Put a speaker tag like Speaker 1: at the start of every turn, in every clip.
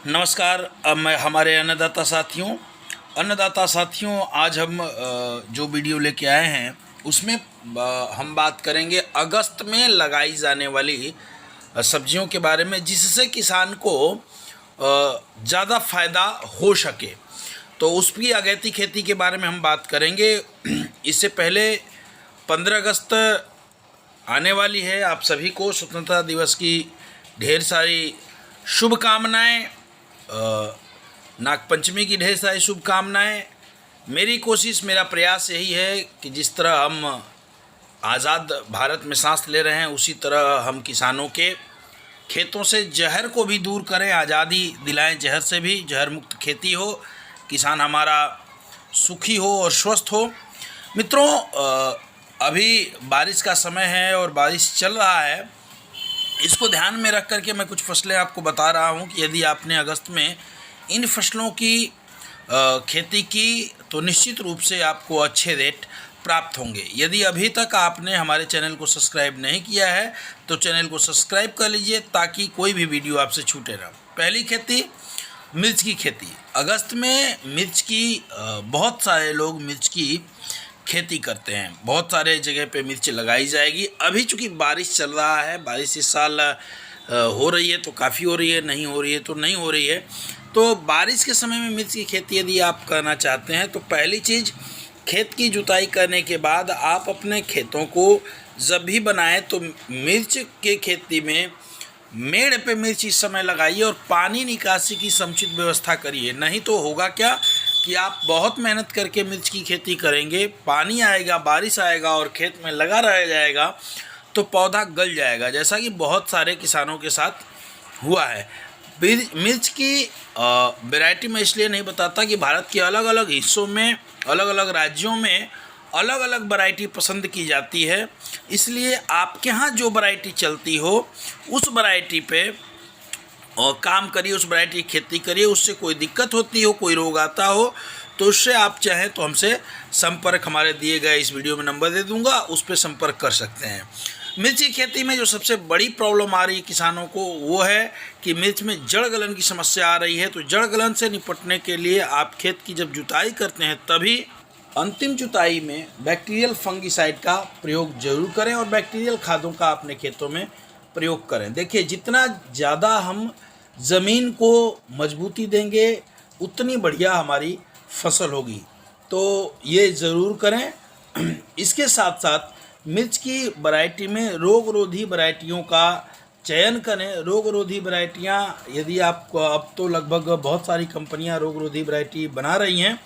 Speaker 1: नमस्कार। मैं हमारे अन्नदाता साथियों आज हम जो वीडियो लेके आए हैं उसमें हम बात करेंगे अगस्त में लगाई जाने वाली सब्जियों के बारे में, जिससे किसान को ज़्यादा फ़ायदा हो सके। तो उसकी अगैती खेती के बारे में हम बात करेंगे। इससे पहले 15 अगस्त आने वाली है। आप सभी को स्वतंत्रता दिवस की ढेर सारी शुभकामनाएं, नागपंचमी की ढेर सारी शुभकामनाएं। मेरी कोशिश, मेरा प्रयास यही है कि जिस तरह हम आज़ाद भारत में सांस ले रहे हैं, उसी तरह हम किसानों के खेतों से जहर को भी दूर करें, आज़ादी दिलाएं जहर से भी। जहर मुक्त खेती हो, किसान हमारा सुखी हो और स्वस्थ हो। मित्रों, अभी बारिश का समय है और बारिश चल रहा है। इसको ध्यान में रख करके मैं कुछ फसलें आपको बता रहा हूं कि यदि आपने अगस्त में इन फसलों की खेती की तो निश्चित रूप से आपको अच्छे रेट प्राप्त होंगे। यदि अभी तक आपने हमारे चैनल को सब्सक्राइब नहीं किया है तो चैनल को सब्सक्राइब कर लीजिए ताकि कोई भी वीडियो आपसे छूटे ना। पहली खेती, मिर्च की खेती। अगस्त में मिर्च की बहुत सारे लोग मिर्च की खेती करते हैं। बहुत सारे जगह पे मिर्च लगाई जाएगी। अभी चूँकि बारिश चल रहा है, बारिश इस साल हो रही है तो काफ़ी हो रही है, नहीं हो रही है तो नहीं हो रही है। तो बारिश के समय में मिर्च की खेती यदि आप करना चाहते हैं तो पहली चीज़, खेत की जुताई करने के बाद आप अपने खेतों को जब भी बनाएं तो मिर्च के खेती में मेड़ पे मिर्च इस समय लगाइए और पानी निकासी की समुचित व्यवस्था करिए। नहीं तो होगा क्या कि आप बहुत मेहनत करके मिर्च की खेती करेंगे, पानी आएगा, बारिश आएगा और खेत में लगा रह जाएगा तो पौधा गल जाएगा, जैसा कि बहुत सारे किसानों के साथ हुआ है। मिर्च की वैरायटी मैं इसलिए नहीं बताता कि भारत के अलग अलग हिस्सों में, अलग अलग राज्यों में अलग अलग वैरायटी पसंद की जाती है। इसलिए आपके यहाँ जो वैरायटी चलती हो उस वैरायटी पे और काम करिए, उस वैरायटी की खेती करिए। उससे कोई दिक्कत होती हो, कोई रोग आता हो तो उससे आप चाहें तो हमसे संपर्क, हमारे दिए गए इस वीडियो में नंबर दे दूंगा, उस पर संपर्क कर सकते हैं। मिर्च की खेती में जो सबसे बड़ी प्रॉब्लम आ रही है किसानों को वो है कि मिर्च में जड़ गलन की समस्या आ रही है। तो जड़ गलन से निपटने के लिए आप खेत की जब जुताई करते हैं तभी अंतिम जुताई में बैक्टीरियल फंगिसाइड का प्रयोग जरूर करें और बैक्टीरियल खादों का अपने खेतों में प्रयोग करें। देखिए, जितना ज़्यादा हम ज़मीन को मजबूती देंगे उतनी बढ़िया हमारी फसल होगी, तो ये ज़रूर करें। इसके साथ साथ मिर्च की वैरायटी में रोगरोधी वैरायटियों का चयन करें। रोगरोधी वैरायटियाँ यदि आपको, अब तो लगभग बहुत सारी कंपनियां रोगरोधी वैरायटी बना रही हैं,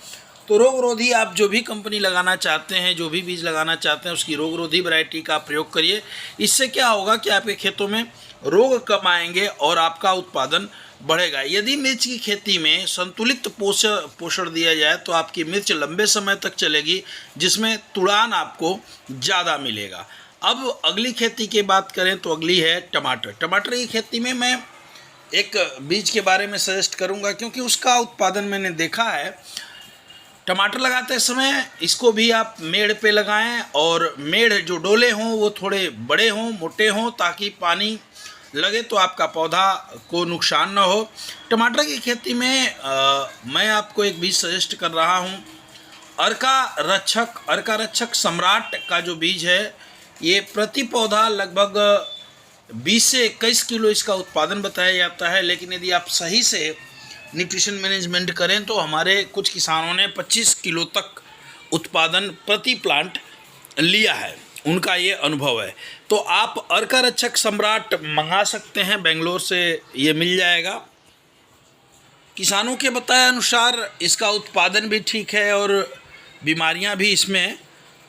Speaker 1: तो रोगरोधी आप जो भी कंपनी लगाना चाहते हैं, जो भी बीज लगाना चाहते हैं, उसकी रोगरोधी वैरायटी का प्रयोग करिए। इससे क्या होगा कि आपके खेतों में रोग कम आएंगे और आपका उत्पादन बढ़ेगा। यदि मिर्च की खेती में संतुलित पोषण दिया जाए तो आपकी मिर्च लंबे समय तक चलेगी, जिसमें तुड़ान आपको ज़्यादा मिलेगा। अब अगली खेती की बात करें तो अगली है टमाटर। टमाटर की खेती में मैं एक बीज के बारे में सजेस्ट करूंगा क्योंकि उसका उत्पादन मैंने देखा है। टमाटर लगाते समय इसको भी आप मेड़ पे लगाएं और मेड़ जो डोले हों वो थोड़े बड़े हों, मोटे हों, ताकि पानी लगे तो आपका पौधा को नुकसान ना हो। टमाटर की खेती में मैं आपको एक बीज सजेस्ट कर रहा हूं, अर्का रक्षक सम्राट का जो बीज है, ये प्रति पौधा लगभग 20 से 21 किलो इसका उत्पादन बताया जाता है। लेकिन यदि आप सही से न्यूट्रिशन मैनेजमेंट करें तो हमारे कुछ किसानों ने 25 किलो तक उत्पादन प्रति प्लांट लिया है, उनका ये अनुभव है। तो आप अर्का रक्षक सम्राट मंगा सकते हैं, बेंगलोर से ये मिल जाएगा। किसानों के बताए अनुसार इसका उत्पादन भी ठीक है और बीमारियां भी इसमें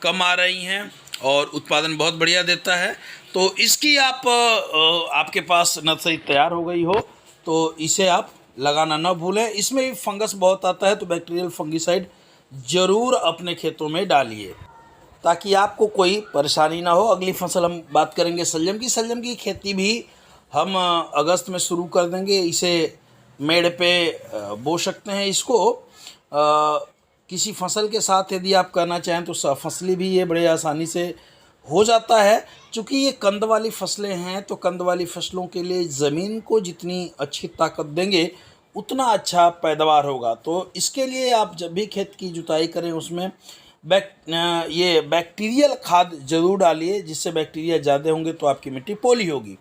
Speaker 1: कम आ रही हैं और उत्पादन बहुत बढ़िया देता है। तो इसकी आपके पास नर्सरी तैयार हो गई हो तो इसे आप लगाना ना भूलें। इसमें भी फंगस बहुत आता है तो बैक्टीरियल फंगिसाइड ज़रूर अपने खेतों में डालिए ताकि आपको कोई परेशानी ना हो। अगली फसल हम बात करेंगे सलजम की। सलजम की खेती भी हम अगस्त में शुरू कर देंगे। इसे मेड़ पे बो सकते हैं। इसको किसी फसल के साथ यदि आप करना चाहें तो फसली भी ये बड़े आसानी से हो जाता है। चूँकि ये कंद वाली फसलें हैं तो कंद वाली फसलों के लिए ज़मीन को जितनी अच्छी ताकत देंगे उतना अच्छा पैदावार होगा। तो इसके लिए आप जब भी खेत की जुताई करें उसमें ये बैक्टीरियल खाद जरूर डालिए, जिससे बैक्टीरिया ज़्यादा होंगे तो आपकी मिट्टी पोली होगी।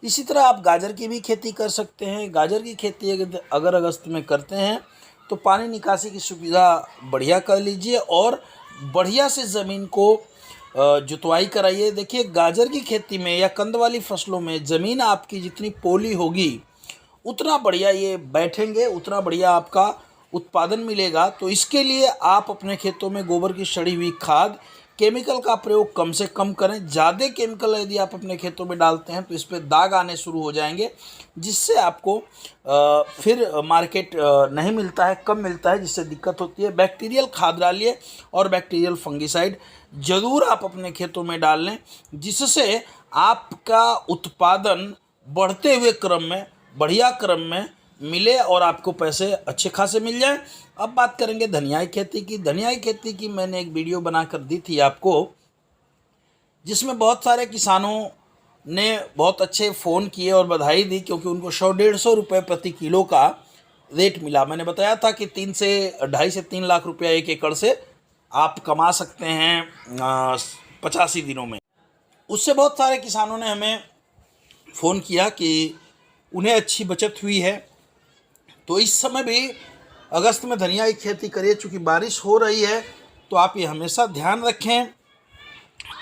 Speaker 1: इसी तरह आप गाजर की भी खेती कर सकते हैं। गाजर की खेती अगर अगस्त में करते हैं तो पानी निकासी की सुविधा बढ़िया कर लीजिए और बढ़िया से ज़मीन को जुतवाई कराइए। देखिए, गाजर की खेती में या कंद वाली फसलों में ज़मीन आपकी जितनी पोली होगी उतना बढ़िया ये बैठेंगे, उतना बढ़िया आपका उत्पादन मिलेगा। तो इसके लिए आप अपने खेतों में गोबर की सड़ी हुई खाद, केमिकल का प्रयोग कम से कम करें। ज़्यादा केमिकल यदि आप अपने खेतों में डालते हैं तो इस पर दाग आने शुरू हो जाएंगे, जिससे आपको फिर मार्केट नहीं मिलता है, कम मिलता है, जिससे दिक्कत होती है। बैक्टीरियल खाद डालिए और बैक्टीरियल फंगिसाइड ज़रूर आप अपने खेतों में डाल लें, जिससे आपका उत्पादन बढ़ते हुए क्रम में, बढ़िया क्रम में मिले और आपको पैसे अच्छे खासे मिल जाए। अब बात करेंगे धनिया की खेती की। धनिया की खेती की मैंने एक वीडियो बनाकर दी थी आपको, जिसमें बहुत सारे किसानों ने बहुत अच्छे फ़ोन किए और बधाई दी, क्योंकि उनको 100-150 रुपये प्रति किलो का रेट मिला। मैंने बताया था कि 2.5 से 3 लाख रुपया एक एकड़ से आप कमा सकते हैं 85 दिनों में। उससे बहुत सारे किसानों ने हमें फ़ोन किया कि उन्हें अच्छी बचत हुई है। तो इस समय भी अगस्त में धनिया की खेती करिए। चूँकि बारिश हो रही है तो आप ये हमेशा ध्यान रखें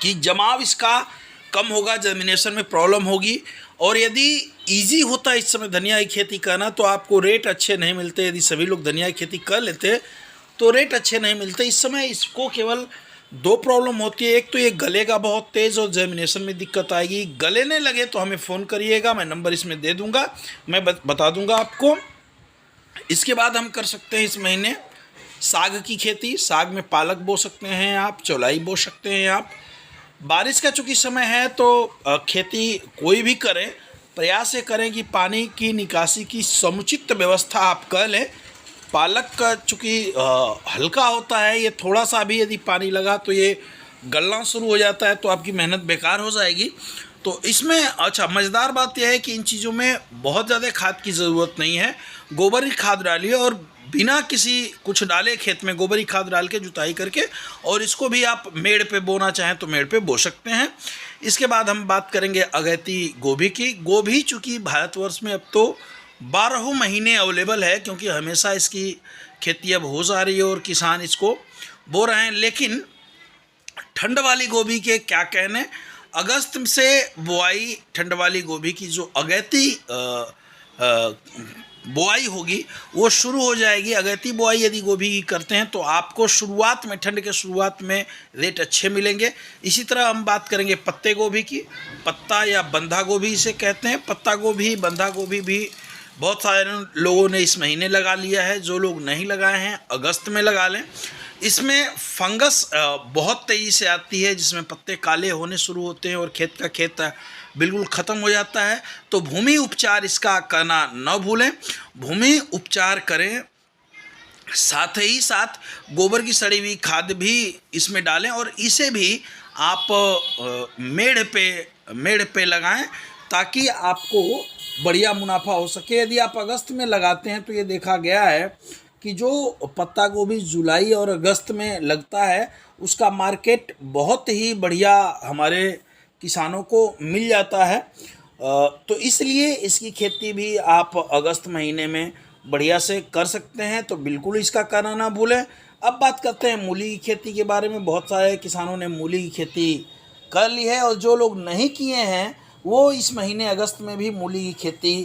Speaker 1: कि जमाव इसका कम होगा, जर्मिनेशन में प्रॉब्लम होगी। और यदि इजी होता है इस समय धनिया की खेती करना तो आपको रेट अच्छे नहीं मिलते। यदि सभी लोग धनिया की खेती कर लेते तो रेट अच्छे नहीं मिलते। इस समय इसको केवल 2 प्रॉब्लम होती है। एक तो ये गलेगा बहुत तेज़ और जर्मिनेशन में दिक्कत आएगी। गलेने लगे तो हमें फ़ोन करिएगा, मैं नंबर इसमें दे दूँगा, मैं बता दूँगा आपको। इसके बाद हम कर सकते हैं इस महीने साग की खेती। साग में पालक बो सकते हैं आप, चौलाई बो सकते हैं आप। बारिश का चूँकि समय है तो खेती कोई भी करें, प्रयास ये करें कि पानी की निकासी की समुचित व्यवस्था आप कर लें। पालक का चूँकि हल्का होता है, ये थोड़ा सा भी यदि पानी लगा तो ये गलना शुरू हो जाता है, तो आपकी मेहनत बेकार हो जाएगी। तो इसमें अच्छा मज़ेदार बात यह है कि इन चीज़ों में बहुत ज़्यादा खाद की ज़रूरत नहीं है। गोबर की खाद डालिए और बिना किसी कुछ डाले खेत में गोबर की खाद डाल के जुताई करके, और इसको भी आप मेड़ पे बोना चाहें तो मेड़ पे बो सकते हैं। इसके बाद हम बात करेंगे अगैती गोभी की। गोभी चूँकि भारतवर्ष में अब तो 12 महीने अवेलेबल है, क्योंकि हमेशा इसकी खेती अब हो जा रही है और किसान इसको बो रहे हैं। लेकिन ठंड वाली गोभी के क्या कहने, अगस्त से बुआई ठंड वाली गोभी की जो अगैती बुआई होगी वो शुरू हो जाएगी। अगैती बुआई यदि गोभी की करते हैं तो आपको शुरुआत में, ठंड के शुरुआत में रेट अच्छे मिलेंगे। इसी तरह हम बात करेंगे पत्ते गोभी की। पत्ता या बंधा गोभी इसे कहते हैं। पत्ता गोभी, बंधा गोभी भी बहुत सारे लोगों ने इस महीने लगा लिया है। जो लोग नहीं लगाए हैं अगस्त में लगा लें। इसमें फंगस बहुत तेज़ी से आती है, जिसमें पत्ते काले होने शुरू होते हैं और खेत बिल्कुल ख़त्म हो जाता है। तो भूमि उपचार इसका करना न भूलें। भूमि उपचार करें, साथ ही साथ गोबर की सड़ी हुई खाद भी इसमें डालें और इसे भी आप मेड़ पे लगाएं, ताकि आपको बढ़िया मुनाफा हो सके। यदि आप अगस्त में लगाते हैं तो ये देखा गया है कि जो पत्ता गोभी जुलाई और अगस्त में लगता है उसका मार्केट बहुत ही बढ़िया हमारे किसानों को मिल जाता है। तो इसलिए इसकी खेती भी आप अगस्त महीने में बढ़िया से कर सकते हैं। तो बिल्कुल इसका करना ना भूलें। अब बात करते हैं मूली की खेती के बारे में। बहुत सारे किसानों ने मूली की खेती कर ली है और जो लोग नहीं किए हैं वो इस महीने अगस्त में भी मूली की खेती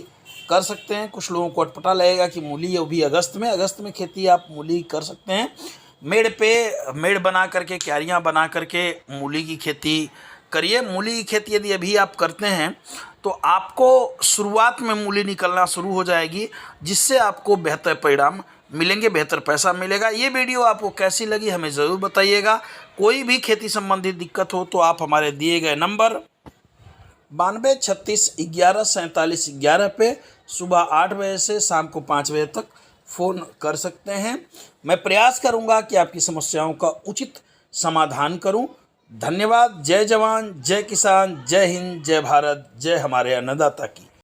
Speaker 1: कर सकते हैं। कुछ लोगों को अटपटा लगेगा कि मूली अभी अगस्त में खेती आप मूली कर सकते हैं। मेड़ बना करके, क्यारियाँ बना करके मूली की खेती करिए। मूली की खेती यदि अभी आप करते हैं तो आपको शुरुआत में मूली निकलना शुरू हो जाएगी, जिससे आपको बेहतर परिणाम मिलेंगे, बेहतर पैसा मिलेगा। ये वीडियो आपको कैसी लगी हमें ज़रूर बताइएगा। कोई भी खेती संबंधी दिक्कत हो तो आप हमारे दिए गए नंबर 92 36 11 47 11 पे सुबह 8 बजे से शाम को 5 बजे तक फ़ोन कर सकते हैं। मैं प्रयास करूंगा कि आपकी समस्याओं का उचित समाधान करूं। धन्यवाद। जय जवान, जय किसान, जय हिंद, जय भारत, जय हमारे अन्नदाता की।